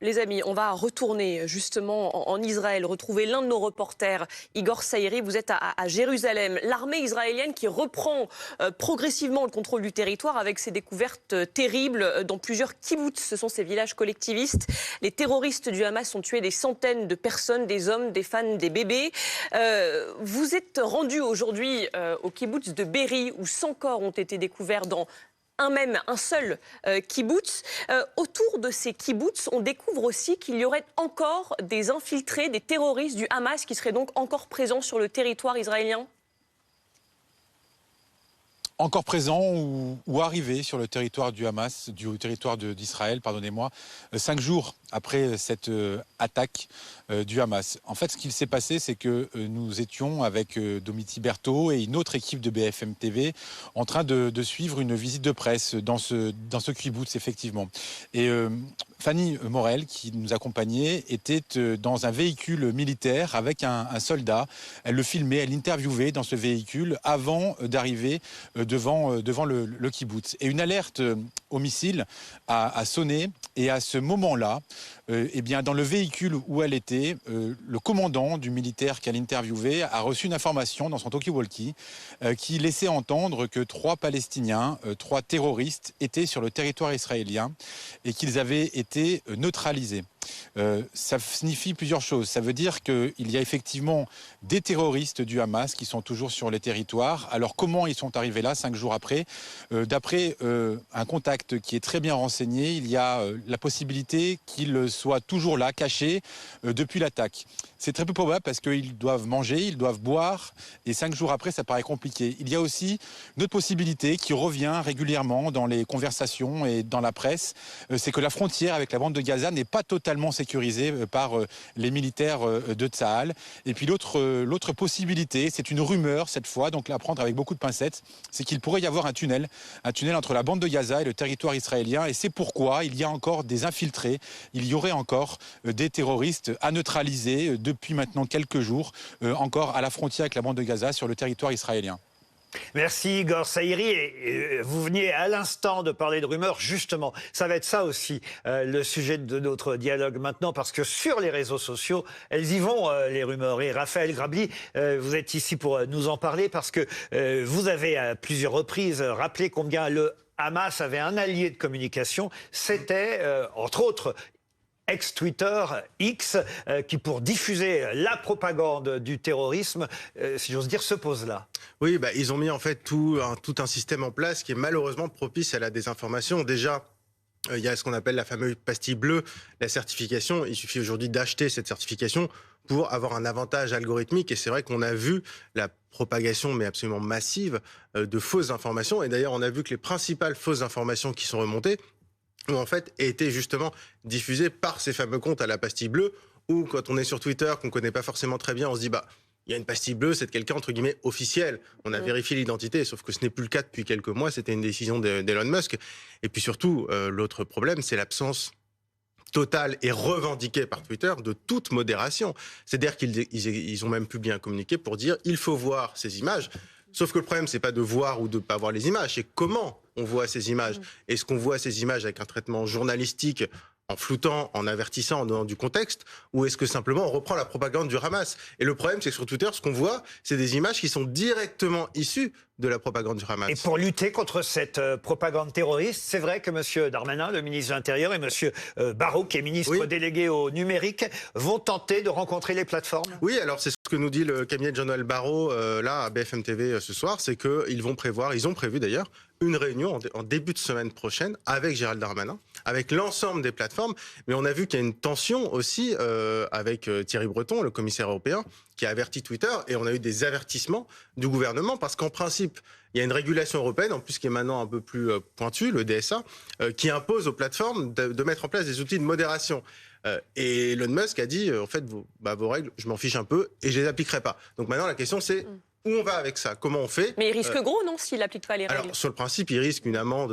Les amis, on va retourner justement en Israël, retrouver l'un de nos reporters, Igor Saïri. Vous êtes à Jérusalem. L'armée israélienne qui reprend progressivement le contrôle du territoire avec ses découvertes terribles dans plusieurs kibboutz. Ce sont ces villages collectivistes. Les terroristes du Hamas ont tué des centaines de personnes, des hommes, des femmes, des bébés. Vous êtes rendu aujourd'hui au kibboutz de Be'eri où 100 corps ont été découverts dans un seul kibboutz. Autour de ces kibboutz, on découvre aussi qu'il y aurait encore des infiltrés, des terroristes du Hamas qui seraient donc encore présents sur le territoire israélien. Encore présents ou arrivés sur le territoire du Hamas, du territoire d'Israël, pardonnez-moi, 5 jours après cette attaque du Hamas. En fait, ce qu'il s'est passé, c'est que nous étions avec Domiti Berthaud et une autre équipe de BFM TV en train de suivre une visite de presse dans ce kibbutz, effectivement. Et Fanny Morel, qui nous accompagnait, était dans un véhicule militaire avec un soldat. Elle le filmait, elle l'interviewait dans ce véhicule avant d'arriver devant le kibbutz. Et une alerte au missile a sonné. Et à ce moment-là, eh bien, dans le véhicule où elle était, le commandant du militaire qu'elle interviewait a reçu une information dans son talkie-walkie qui laissait entendre que 3 Palestiniens, 3 terroristes étaient sur le territoire israélien et qu'ils avaient été neutralisés. Ça signifie plusieurs choses. Ça veut dire qu'il y a effectivement des terroristes du Hamas qui sont toujours sur les territoires. Alors comment ils sont arrivés là 5 jours après? D'après un contact qui est très bien renseigné, il y a la possibilité qu'ils soient toujours là, cachés, depuis l'attaque. C'est très peu probable parce qu'ils doivent manger, ils doivent boire, et 5 jours après, ça paraît compliqué. Il y a aussi une autre possibilité qui revient régulièrement dans les conversations et dans la presse, c'est que la frontière avec la bande de Gaza n'est pas totalement sécurisée par les militaires de Tsahal. Et puis l'autre possibilité, c'est une rumeur cette fois, donc à prendre avec beaucoup de pincettes, c'est qu'il pourrait y avoir un tunnel entre la bande de Gaza et le territoire israélien, et c'est pourquoi il y a encore des infiltrés, il y aurait encore des terroristes à neutraliser depuis maintenant quelques jours, encore à la frontière avec la bande de Gaza sur le territoire israélien. Merci Igor Saïri. Et vous veniez à l'instant de parler de rumeurs. Justement, ça va être ça aussi le sujet de notre dialogue maintenant, parce que sur les réseaux sociaux, elles y vont, les rumeurs. Et Raphaël Grabli, vous êtes ici pour nous en parler, parce que vous avez à plusieurs reprises rappelé combien le Hamas avait un allié de communication. C'était, entre autres, ex-Twitter, X, qui pour diffuser la propagande du terrorisme, si j'ose dire, se pose là. Oui, ils ont mis en fait tout un système en place qui est malheureusement propice à la désinformation. Déjà, il y a ce qu'on appelle la fameuse pastille bleue, la certification. Il suffit aujourd'hui d'acheter cette certification pour avoir un avantage algorithmique. Et c'est vrai qu'on a vu la propagation, mais absolument massive, de fausses informations. Et d'ailleurs, on a vu que les principales fausses informations qui sont remontées ont en fait été justement diffusées par ces fameux comptes à la pastille bleue, où quand on est sur Twitter, qu'on ne connaît pas forcément très bien, on se dit il y a une pastille bleue, c'est de quelqu'un entre guillemets officiel. On a vérifié l'identité, sauf que ce n'est plus le cas depuis quelques mois. C'était une décision d'Elon Musk. Et puis surtout, l'autre problème, c'est l'absence totale et revendiquée par Twitter de toute modération. C'est-à-dire qu'ils ont même plus bien communiqué pour dire il faut voir ces images. Sauf que le problème, c'est pas de voir ou de pas voir les images, c'est comment on voit ces images. Est-ce qu'on voit ces images avec un traitement journalistique, en floutant, en avertissant, en donnant du contexte, ou est-ce que simplement on reprend la propagande du Hamas? Et le problème, c'est que sur Twitter, ce qu'on voit, c'est des images qui sont directement issues de la propagande du Hamas. Et pour lutter contre cette propagande terroriste, c'est vrai que M. Darmanin, le ministre de l'Intérieur, et M. Barrot, qui est ministre délégué au numérique, vont tenter de rencontrer les plateformes? Oui, alors c'est ce que nous dit le cabinet de Jean-Noël Barrot, là, à BFM TV ce soir, c'est qu'ils ont prévu d'ailleurs, une réunion en début de semaine prochaine avec Gérald Darmanin, avec l'ensemble des plateformes. Mais on a vu qu'il y a une tension aussi avec Thierry Breton, le commissaire européen, qui a averti Twitter. Et on a eu des avertissements du gouvernement parce qu'en principe, il y a une régulation européenne, en plus qui est maintenant un peu plus pointue, le DSA, qui impose aux plateformes de mettre en place des outils de modération. Et Elon Musk a dit, en fait, vos règles, je m'en fiche un peu et je les appliquerai pas. Donc maintenant, la question c'est... Où on va avec ça? Comment on fait? Mais il risque gros, non, s'il n'applique pas les règles? Alors, sur le principe, il risque une amende.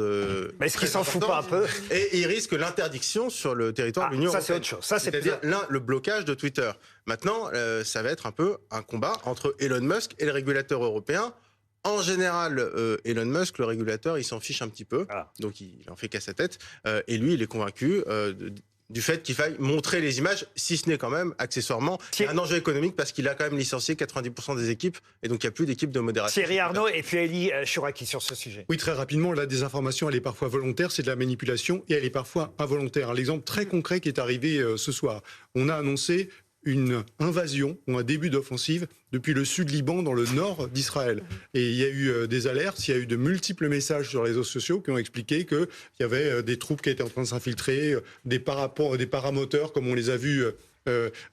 Mais est-ce qu'il s'en fout pas un peu? Et il risque l'interdiction sur le territoire de l'Union européenne. Ça, c'est autre chose. Ça, c'est-à-dire le blocage de Twitter. Maintenant, ça va être un peu un combat entre Elon Musk et le régulateur européen. En général, Elon Musk, le régulateur, il s'en fiche un petit peu. Donc, il en fait qu'à sa tête. Et lui, il est convaincu du fait qu'il faille montrer les images, si ce n'est quand même, accessoirement, un enjeu économique parce qu'il a quand même licencié 90% des équipes et donc il n'y a plus d'équipe de modération. Thierry Arnaud et puis Elie Chouraki sur ce sujet. Oui, très rapidement, la désinformation, elle est parfois volontaire, c'est de la manipulation, et elle est parfois involontaire. L'exemple très concret qui est arrivé ce soir, on a annoncé une invasion ou un début d'offensive depuis le sud Liban dans le nord d'Israël. Et il y a eu des alertes, il y a eu de multiples messages sur les réseaux sociaux qui ont expliqué qu'il y avait des troupes qui étaient en train de s'infiltrer, des paramoteurs comme on les a vus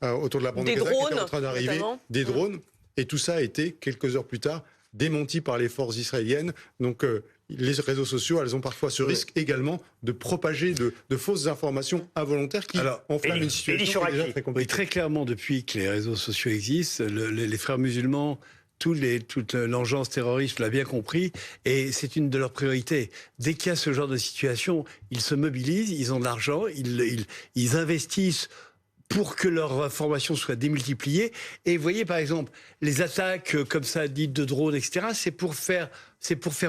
autour de la bande de Gaza qui étaient en train d'arriver, des drones. Et tout ça a été, quelques heures plus tard, démenti par les forces israéliennes. Donc les réseaux sociaux, elles ont parfois ce risque également de propager de fausses informations involontaires qui enflamment une situation qui est déjà très compliquée. Oui, très clairement, depuis que les réseaux sociaux existent, les frères musulmans, toute l'engeance terroriste l'a bien compris, et c'est une de leurs priorités. Dès qu'il y a ce genre de situation, ils se mobilisent, ils ont de l'argent, ils investissent pour que leur information soit démultipliée. Et vous voyez, par exemple, les attaques comme ça, dites de drones, etc., c'est pour faire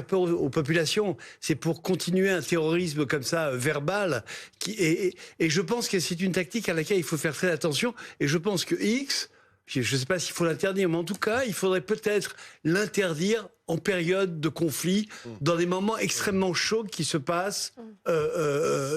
peur aux populations. C'est pour continuer un terrorisme comme ça, verbal. Et je pense que c'est une tactique à laquelle il faut faire très attention. Et je pense que X, je ne sais pas s'il faut l'interdire, mais en tout cas, il faudrait peut-être l'interdire en période de conflit, dans des moments extrêmement chauds qui se passent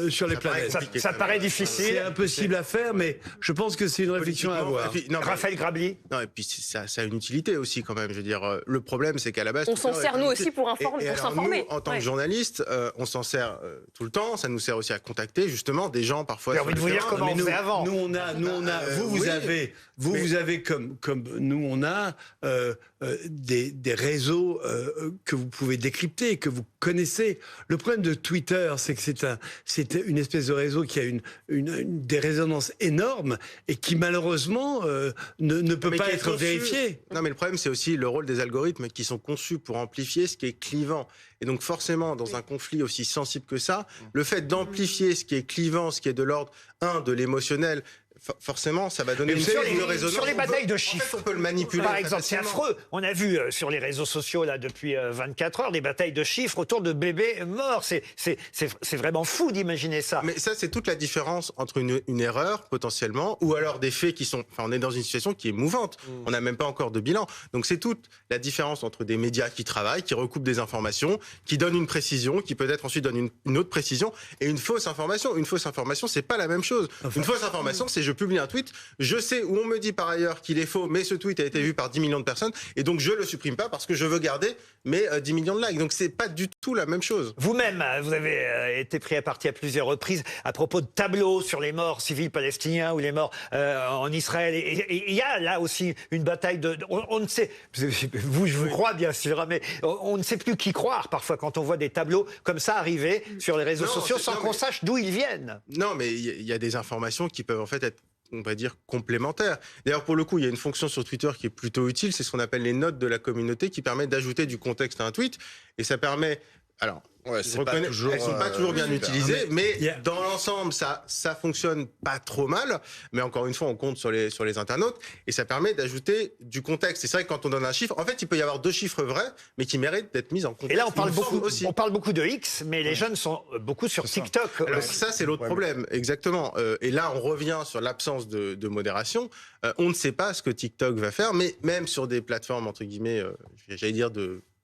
sur les planètes. Ça paraît difficile. C'est impossible à faire, mais je pense que c'est une réflexion à avoir. Raphaël Grabli. Non, et puis ça a une utilité aussi quand même. Je veux dire, le problème, c'est qu'à la base... On s'en sert nous aussi pour s'informer. En tant que journaliste, on s'en sert tout le temps. Ça nous sert aussi à contacter justement des gens parfois... J'ai envie de vous dire comment on faisait avant. Nous, on a, vous avez comme nous, on a des réseaux que vous pouvez décrypter, que vous connaissez. Le problème de Twitter, c'est que c'est une espèce de réseau qui a des résonances énormes et qui malheureusement ne peut pas être vérifié. Non, mais le problème, c'est aussi le rôle des algorithmes qui sont conçus pour amplifier ce qui est clivant. Et donc forcément, dans un conflit aussi sensible que ça, le fait d'amplifier ce qui est clivant, ce qui est de l'ordre, de l'émotionnel, forcément, ça va donner une résonance. Sur les batailles de chiffres, en fait, on peut le manipuler. Par exemple, c'est affreux. On a vu sur les réseaux sociaux là depuis 24 heures des batailles de chiffres autour de bébés morts. C'est vraiment fou d'imaginer ça. Mais ça, c'est toute la différence entre une erreur potentiellement ou alors des faits qui sont. Enfin, on est dans une situation qui est mouvante. On n'a même pas encore de bilan. Donc c'est toute la différence entre des médias qui travaillent, qui recoupent des informations, qui donnent une précision, qui peut-être ensuite donnent une autre précision, et une fausse information. Une fausse information, c'est pas la même chose. Une fausse information, c'est je publie un tweet, je sais où on me dit par ailleurs qu'il est faux, mais ce tweet a été vu par 10 millions de personnes, et donc je le supprime pas parce que je veux garder mes 10 millions de likes. Donc c'est pas du tout la même chose. Vous-même, vous avez été pris à partie à plusieurs reprises à propos de tableaux sur les morts civils palestiniens ou les morts en Israël. Et il y a là aussi une bataille on ne sait, vous, je vous crois bien sûr, mais on ne sait plus qui croire parfois quand on voit des tableaux comme ça arriver sur les réseaux sociaux sans qu'on sache d'où ils viennent. Non, mais il y a des informations qui peuvent en fait être, on va dire, complémentaires. D'ailleurs, pour le coup, il y a une fonction sur Twitter qui est plutôt utile, c'est ce qu'on appelle les notes de la communauté, qui permet d'ajouter du contexte à un tweet, et ça permet... Alors, elles sont pas toujours bien utilisées, mais dans l'ensemble, ça fonctionne pas trop mal. Mais encore une fois, on compte sur les internautes, et ça permet d'ajouter du contexte. Et c'est vrai que quand on donne un chiffre, en fait, il peut y avoir deux chiffres vrais, mais qui méritent d'être mis en contexte. Et là, on parle beaucoup de X, mais les jeunes sont beaucoup sur TikTok. Alors ça, c'est l'autre problème, exactement. Et là, on revient sur l'absence de modération. On ne sait pas ce que TikTok va faire, mais même sur des plateformes, entre guillemets, j'allais dire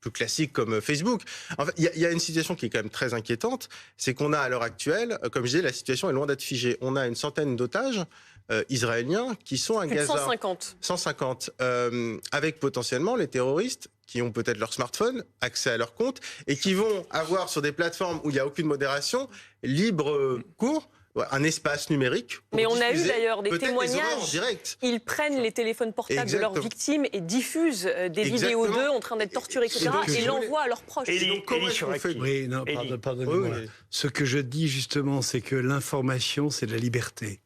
plus classiques comme Facebook. En fait, il y a une situation qui est quand même très inquiétante, c'est qu'on a à l'heure actuelle, comme je disais, la situation est loin d'être figée. On a une centaine d'otages israéliens qui sont à Gaza. 150. Avec potentiellement les terroristes qui ont peut-être leur smartphone, accès à leur compte, et qui vont avoir sur des plateformes où il n'y a aucune modération, libre cours, un espace numérique. Mais on a eu d'ailleurs des témoignages. Ils prennent les téléphones portables de leurs victimes et diffusent des vidéos d'eux en train d'être torturés, etc. Et l'envoient à leurs proches. Et donc, comment est-ce qu'on fait ? Oui, non, pardonnez-moi. Ce que je dis justement, c'est que l'information, c'est de la liberté.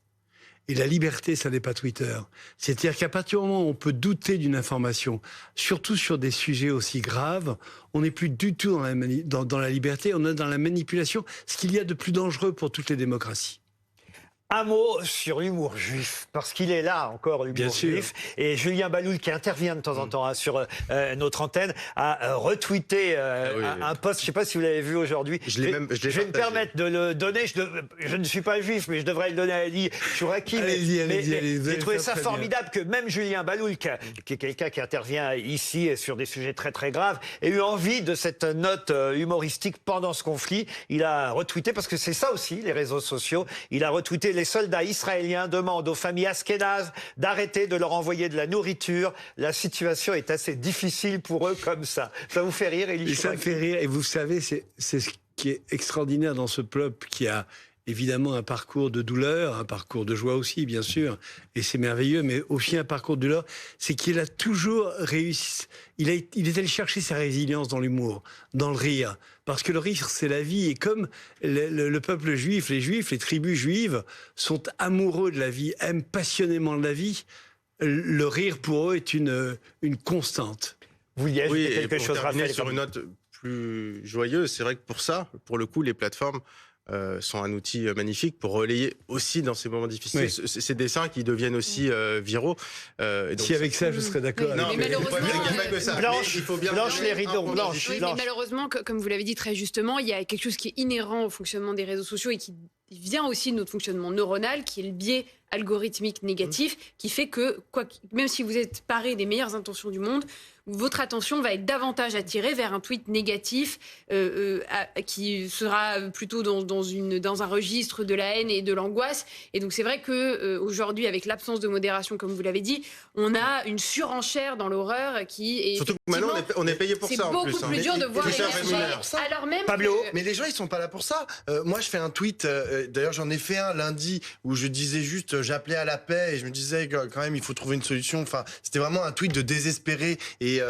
Et la liberté, ça n'est pas Twitter. C'est-à-dire qu'à partir du moment où on peut douter d'une information, surtout sur des sujets aussi graves, on n'est plus du tout dans la liberté, on est dans la manipulation, ce qu'il y a de plus dangereux pour toutes les démocraties. Un mot sur l'humour juif, parce qu'il est là encore, Bien l'humour sûr. juif. Et Julien Baloul, qui intervient de temps en temps sur notre antenne, a retweeté oui. un post, je ne sais pas si vous l'avez vu aujourd'hui. Je l'ai vais me partagé. permettre de le donner. Je ne suis pas juif, mais je devrais le donner à Ali Chouraki. Allez-y, vous J'ai allez trouvé faire ça très bien. formidable que même Julien Baloul, qui est quelqu'un qui intervient ici sur des sujets très très graves, ait eu envie de cette note humoristique pendant ce conflit. Il a retweeté, parce que c'est ça aussi, les réseaux sociaux, il a retweeté: les soldats israéliens demandent aux familles ashkénazes d'arrêter de leur envoyer de la nourriture. La situation est assez difficile pour eux comme ça. Ça vous fait rire, Élie Et ça me fait rire. Et vous savez, c'est ce qui est extraordinaire dans ce peuple qui a évidemment un parcours de douleur, un parcours de joie aussi, bien sûr. Et c'est merveilleux, mais aussi un parcours de douleur. C'est qu'il a toujours réussi. Il est allé chercher sa résilience dans l'humour, dans le rire. Parce que le rire, c'est la vie. Et comme le peuple juif, les tribus juives sont amoureux de la vie, aiment passionnément la vie, le rire pour eux est une constante. Vous y Oui, ajoutez et quelque pour chose, terminer Raphaël? sur une note plus joyeuse, c'est vrai que pour le coup, les plateformes sont un outil magnifique pour relayer aussi dans ces moments difficiles Oui. ces dessins qui deviennent aussi viraux. Et donc, Si avec ça, je serais d'accord. Oui, non, mais mais malheureusement, il n'y a pas que ça. Blanche, Mais il faut bien Blanche, les rideaux, un Blanche. Oui, mais malheureusement, comme vous l'avez dit très justement, il y a quelque chose qui est inhérent au fonctionnement des réseaux sociaux et qui vient aussi de notre fonctionnement neuronal, qui est le biais algorithmique négatif, qui fait que même si vous êtes paré des meilleures intentions du monde, votre attention va être davantage attirée vers un tweet négatif qui sera plutôt dans un registre de la haine et de l'angoisse. Et donc c'est vrai que aujourd'hui, avec l'absence de modération, comme vous l'avez dit, on a une surenchère dans l'horreur qui est Surtout que maintenant, on est payé pour ça en plus. c'est beaucoup plus dur de voir les gens émerger, rémunèrent. alors même Pablo. que- Mais les gens, ils sont pas là pour ça. Moi, je fais un tweet. D'ailleurs, j'en ai fait un lundi où je disais juste, j'appelais à la paix et je me disais que quand même, il faut trouver une solution. Enfin, c'était vraiment un tweet de désespéré et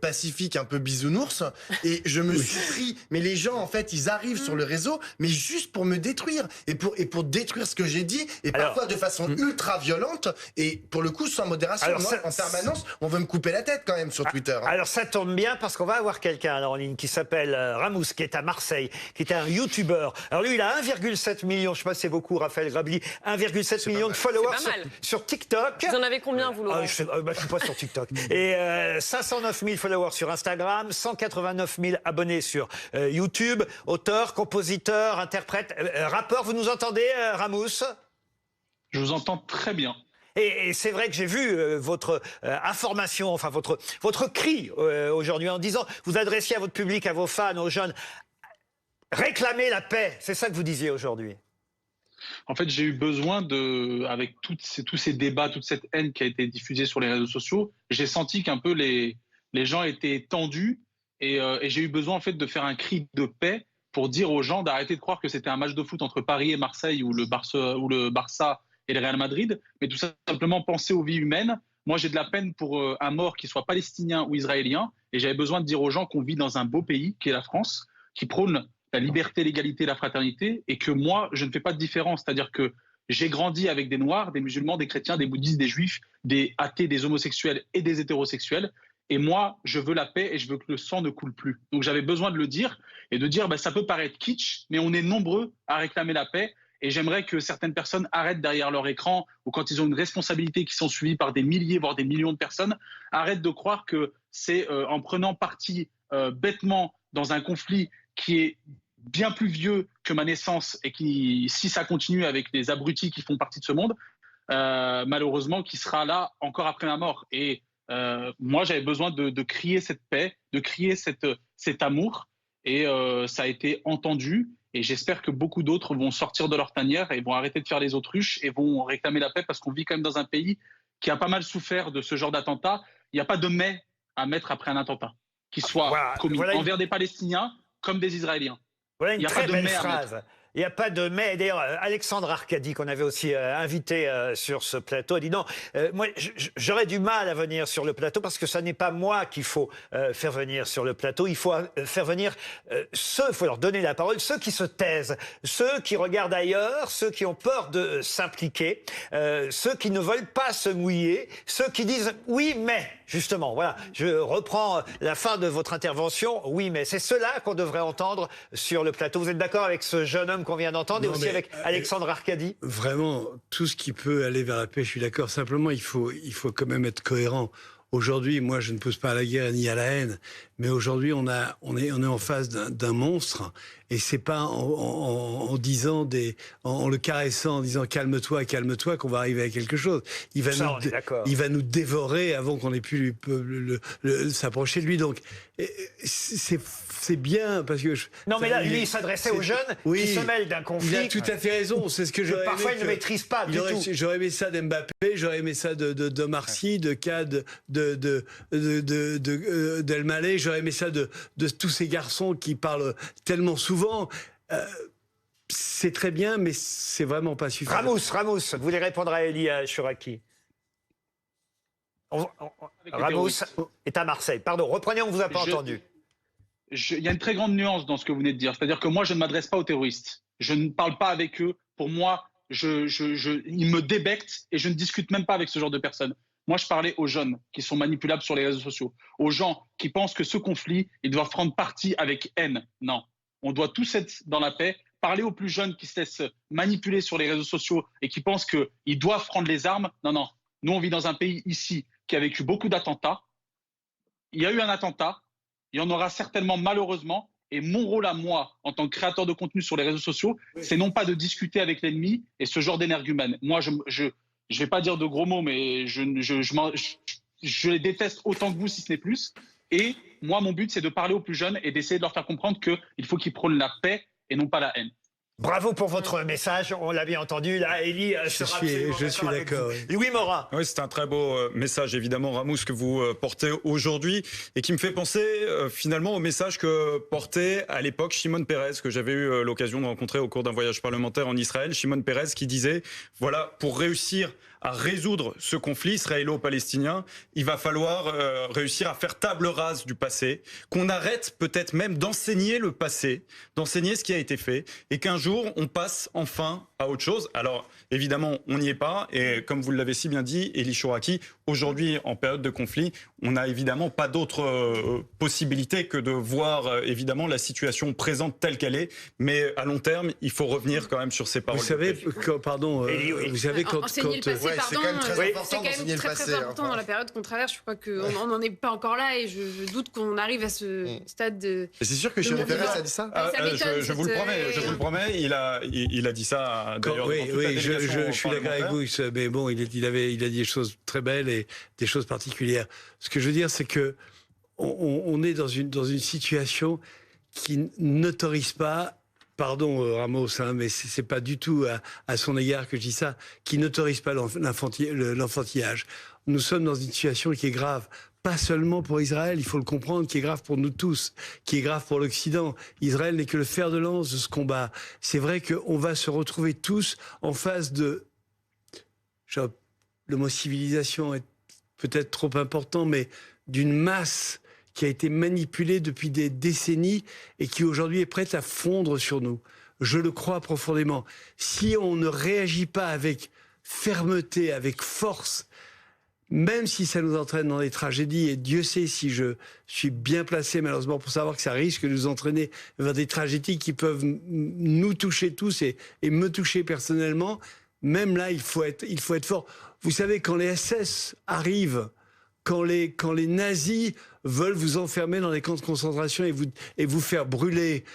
pacifique, un peu bisounours. Et je me suis pris. Mais les gens, en fait, ils arrivent sur le réseau, mais juste pour me détruire et pour détruire ce que j'ai dit et Alors, parfois de façon ultra violente et pour le coup sans modération. Alors, Moi, ça- en permanence, on veut me couper la tête quand même sur Twitter. hein. Alors ça tombe bien parce qu'on va avoir quelqu'un alors en ligne qui s'appelle Ramous, qui est à Marseille, qui est un YouTuber. Alors lui, il a 1,7 million, je sais pas si c'est beaucoup, Raphaël Grabli, 1,7 million de followers C'est pas mal. sur TikTok. Vous en avez combien, vous, Laurent? Je suis pas sur TikTok. Et 509 000 followers sur Instagram, 189 000 abonnés sur YouTube. Auteur, compositeur, interprète, rappeur. Vous nous entendez, Ramous? Je vous entends très bien. Et c'est vrai que j'ai vu votre information, enfin votre cri aujourd'hui en disant, vous adressiez à votre public, à vos fans, aux jeunes, réclamez la paix. C'est ça que vous disiez aujourd'hui. En fait, j'ai eu besoin avec tous ces débats, toute cette haine qui a été diffusée sur les réseaux sociaux, j'ai senti qu'un peu les gens étaient tendus et j'ai eu besoin en fait de faire un cri de paix pour dire aux gens d'arrêter de croire que c'était un match de foot entre Paris et Marseille ou le Barça et le Real Madrid, mais tout simplement penser aux vies humaines. Moi, j'ai de la peine pour un mort qui soit palestinien ou israélien, et j'avais besoin de dire aux gens qu'on vit dans un beau pays qui est la France, qui prône la liberté, l'égalité, la fraternité, et que moi, je ne fais pas de différence. C'est-à-dire que j'ai grandi avec des Noirs, des musulmans, des chrétiens, des bouddhistes, des juifs, des athées, des homosexuels et des hétérosexuels. Et moi, je veux la paix et je veux que le sang ne coule plus. Donc j'avais besoin de le dire et de dire, ça peut paraître kitsch, mais on est nombreux à réclamer la paix. Et j'aimerais que certaines personnes arrêtent derrière leur écran ou quand ils ont une responsabilité qui sont suivies par des milliers, voire des millions de personnes, arrêtent de croire que c'est en prenant parti bêtement dans un conflit qui est bien plus vieux que ma naissance et qui, si ça continue avec les abrutis qui font partie de ce monde, malheureusement, qui sera là encore après ma mort. Et moi, j'avais besoin de crier cette paix, de crier cet amour, et ça a été entendu. Et j'espère que beaucoup d'autres vont sortir de leur tanière et vont arrêter de faire les autruches et vont réclamer la paix parce qu'on vit quand même dans un pays qui a pas mal souffert de ce genre d'attentat. Il n'y a pas de mais à mettre après un attentat qui soit commis envers des Palestiniens comme des Israéliens. Voilà une Il y a très pas de belle mais à phrase. Il n'y a pas de mais. D'ailleurs, Alexandre Arcadi, qu'on avait aussi invité sur ce plateau, a dit non, moi, j'aurais du mal à venir sur le plateau parce que ce n'est pas moi qu'il faut faire venir sur le plateau. Il faut faire venir il faut leur donner la parole, ceux qui se taisent, ceux qui regardent ailleurs, ceux qui ont peur de s'impliquer, ceux qui ne veulent pas se mouiller, ceux qui disent oui, mais. Justement, voilà, je reprends la fin de votre intervention. Oui, mais c'est cela qu'on devrait entendre sur le plateau. Vous êtes d'accord avec ce jeune homme qu'on vient d'entendre, et Non, aussi mais, avec Alexandre Arcadi. Vraiment, tout ce qui peut aller vers la paix, je suis d'accord. Simplement, il faut quand même être cohérent. Aujourd'hui, moi, je ne pousse pas à la guerre ni à la haine, mais aujourd'hui, on est en face d'un monstre, et c'est pas en disant en le caressant, en disant calme-toi, calme-toi, qu'on va arriver à quelque chose. Il va nous dévorer avant qu'on ait pu s'approcher de lui. Donc, c'est bien parce que Non, mais là, lui, il s'adressait aux jeunes qui se mêlent d'un conflit. Il a tout à fait raison. C'est ce que j'aurais aimé. Parfois, il ne maîtrise pas du tout. J'aurais aimé ça d'Mbappé, j'aurais aimé ça de Marcy, de Cad, d'El Maleh, j'aurais aimé ça de tous ces garçons qui parlent tellement souvent. C'est très bien, mais c'est vraiment pas suffisant. Ramos, vous voulez répondre à Elie Chouraki? Ramos est à Marseille. Pardon, reprenez, on ne vous a pas entendu. Il y a une très grande nuance dans ce que vous venez de dire. C'est-à-dire que moi, je ne m'adresse pas aux terroristes. Je ne parle pas avec eux. Pour moi, ils me débectent et je ne discute même pas avec ce genre de personnes. Moi, je parlais aux jeunes qui sont manipulables sur les réseaux sociaux, aux gens qui pensent que ce conflit, ils doivent prendre parti avec haine. Non, on doit tous être dans la paix. Parler aux plus jeunes qui se laissent manipuler sur les réseaux sociaux et qui pensent qu'ils doivent prendre les armes. Non, non. Nous, on vit dans un pays ici qui a vécu beaucoup d'attentats. Il y a eu un attentat. Il y en aura certainement, malheureusement. Et mon rôle à moi, en tant que créateur de contenu sur les réseaux sociaux, c'est non pas de discuter avec l'ennemi et ce genre d'énergumène. Moi, je vais pas dire de gros mots, mais je les déteste autant que vous, si ce n'est plus. Et moi, mon but, c'est de parler aux plus jeunes et d'essayer de leur faire comprendre qu'il faut qu'ils prônent la paix et non pas la haine. Bravo pour votre message, on l'a bien entendu. Là, Elie sera je suis d'accord. Louis Morin. Oui, c'est un très beau message, évidemment, Ramos, que vous portez aujourd'hui et qui me fait penser finalement au message que portait à l'époque Shimon Peres, que j'avais eu l'occasion de rencontrer au cours d'un voyage parlementaire en Israël. Shimon Peres qui disait, voilà, pour réussir à résoudre ce conflit israélo-palestinien, il va falloir réussir à faire table rase du passé, qu'on arrête peut-être même d'enseigner le passé, d'enseigner ce qui a été fait, et qu'un jour, on passe enfin à autre chose. Alors, évidemment, on n'y est pas, et comme vous l'avez si bien dit, Elie Chouraki, aujourd'hui, en période de conflit, on n'a évidemment pas d'autre possibilité que de voir, évidemment, la situation présente telle qu'elle est, mais à long terme, il faut revenir quand même sur ces paroles. Vous savez, vous savez quand... Enseigner le passé, c'est quand même très important c'est quand d'enseigner même le passé, très important dans la période qu'on traverse. Je crois qu'on n'en est pas encore là et je doute qu'on arrive à ce stade de... Et c'est sûr que Shimon Peres a dit ça. Je vous le promets, il a dit ça d'ailleurs. Oui, je suis d'accord avec vous, mais bon, il a dit des choses très belles et des choses particulières. Ce que je veux dire, c'est que on est dans une situation qui n'autorise pas, pardon Ramos, hein, mais c'est pas du tout à son égard que je dis ça, qui n'autorise pas l'enfantillage. Nous sommes dans une situation qui est grave. Pas seulement pour Israël, il faut le comprendre, qui est grave pour nous tous, qui est grave pour l'Occident. Israël n'est que le fer de lance de ce combat. C'est vrai qu'on va se retrouver tous en face de... Le mot civilisation est peut-être trop important, mais d'une masse qui a été manipulée depuis des décennies et qui aujourd'hui est prête à fondre sur nous. Je le crois profondément. Si on ne réagit pas avec fermeté, avec force, même si ça nous entraîne dans des tragédies, et Dieu sait si je suis bien placé malheureusement pour savoir que ça risque de nous entraîner vers des tragédies qui peuvent nous toucher tous et me toucher personnellement, même là il faut être fort. Vous savez, quand les SS arrivent, quand les nazis veulent vous enfermer dans les camps de concentration et vous faire brûler,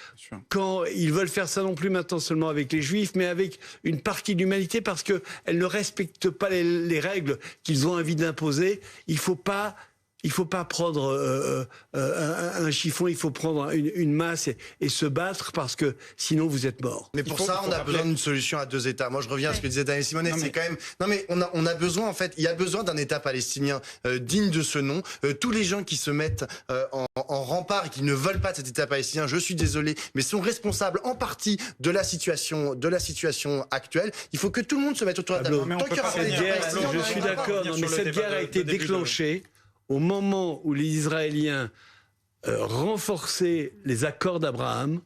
quand ils veulent faire ça non plus maintenant seulement avec les juifs, mais avec une partie de l'humanité parce qu'elle ne respecte pas les règles qu'ils ont envie d'imposer, il faut pas prendre un chiffon, il faut prendre une masse et se battre parce que sinon vous êtes mort. Mais pour ça, on a besoin d'une solution à deux États. Moi, je reviens à ce que disait Daniel Simonet. C'est quand même. Non, mais on a besoin, en fait, il y a besoin d'un État palestinien digne de ce nom. Tous les gens qui se mettent en rempart et qui ne veulent pas de cet État palestinien, je suis désolé, mais sont responsables en partie de la situation actuelle. Il faut que tout le monde se mette autour de la table. Je suis d'accord, mais cette guerre a été déclenchée au moment où les Israéliens renforçaient les accords d'Abraham,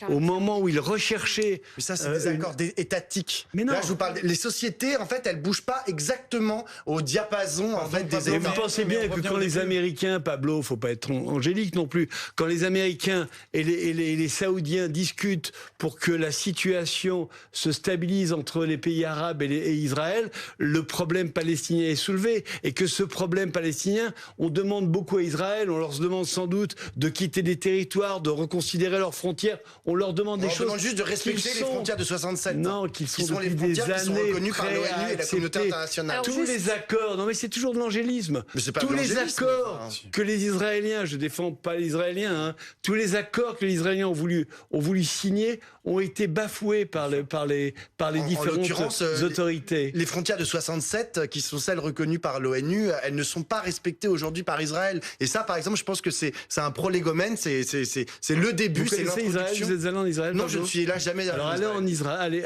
au moment où il recherchait... Mais ça, c'est des accords étatiques. Mais non. Là, je vous parle. Les sociétés, en fait, elles bougent pas exactement au diapason en fait, des Et États. vous pensez bien que quand les Américains, Pablo, faut pas être angélique non plus, quand les Américains et les Saoudiens discutent pour que la situation se stabilise entre les pays arabes et Israël, le problème palestinien est soulevé. Et que ce problème palestinien, on demande beaucoup à Israël, on leur demande sans doute de quitter des territoires, de reconsidérer leurs frontières. On leur demande des choses. On demande juste de respecter les frontières de 67. Non, qui sont les depuis des frontières qui sont années reconnues par l'ONU et la communauté acceptées. internationale. Tous les accords, non mais c'est toujours de l'angélisme. Mais c'est pas Tous de les l'angélisme, accords ça. que les Israéliens, je défends pas les Israéliens, hein, tous les accords que les Israéliens ont voulu signer ont été bafoués par les différentes l'occurrence, autorités. Les frontières de 67, qui sont celles reconnues par l'ONU, elles ne sont pas respectées aujourd'hui par Israël. Et ça, par exemple, je pense que c'est un prolégomène, c'est le début, Vous c'est connaissez Israël? l'introduction. Vous êtes allé en Israël? Non, Pablo je ne suis là jamais. Alors allez en Israël,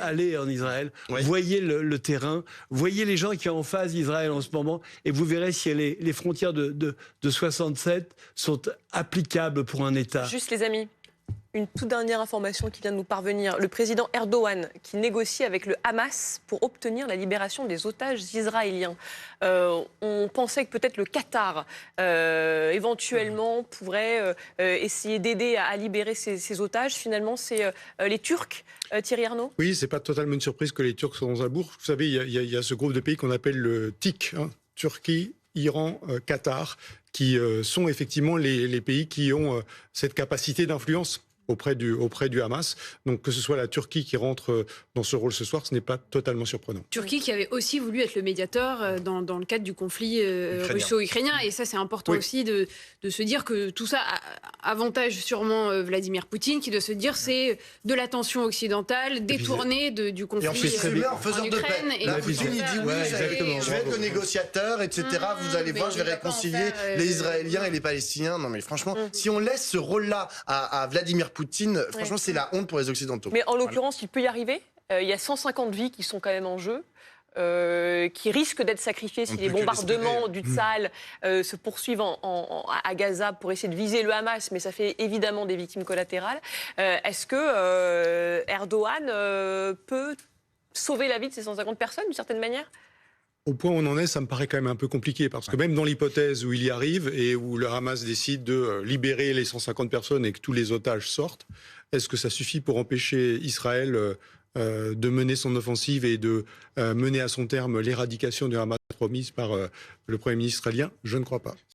allez en Israël, Oui. voyez le terrain, voyez les gens qui sont en face d'Israël en ce moment, et vous verrez si les frontières de 67 sont applicables pour un État. Juste les amis, une toute dernière information qui vient de nous parvenir. Le président Erdogan qui négocie avec le Hamas pour obtenir la libération des otages israéliens. On pensait que peut-être le Qatar, éventuellement, pourrait essayer d'aider à libérer ces otages. Finalement, c'est les Turcs, Thierry Arnaud? Oui, c'est pas totalement une surprise que les Turcs soient dans un bourg. Vous savez, il y a ce groupe de pays qu'on appelle le TIC, hein, Turquie, Iran, Qatar, qui sont effectivement les pays qui ont cette capacité d'influence auprès du Hamas. Donc que ce soit la Turquie qui rentre dans ce rôle ce soir, ce n'est pas totalement surprenant. Turquie qui avait aussi voulu être le médiateur dans le cadre du conflit russo-ukrainien. Et ça, c'est important aussi de se dire que tout ça avantage sûrement Vladimir Poutine, qui doit se dire c'est de l'attention occidentale détournée du conflit Et en plus, il en faiseur de paix. Ukraine. Et Là, donc, Poutine, il dit oui, je vais être le négociateur, etc. Vous allez voir, je vais réconcilier les Israéliens et les Palestiniens. Non, mais franchement, si on laisse ce rôle-là à Vladimir Poutine, franchement, c'est la honte pour les Occidentaux. Mais en l'occurrence, il peut y arriver. Il y a 150 vies qui sont quand même en jeu. Qui risquent d'être sacrifiées si les bombardements du Tsahal se poursuivent à Gaza pour essayer de viser le Hamas, mais ça fait évidemment des victimes collatérales. Est-ce que Erdogan peut sauver la vie de ces 150 personnes d'une certaine manière? Au point où on en est, ça me paraît quand même un peu compliqué, parce que même dans l'hypothèse où il y arrive et où le Hamas décide de libérer les 150 personnes et que tous les otages sortent, est-ce que ça suffit pour empêcher Israël de mener son offensive et de mener à son terme l'éradication du Hamas promise par le Premier ministre israélien? Je ne crois pas.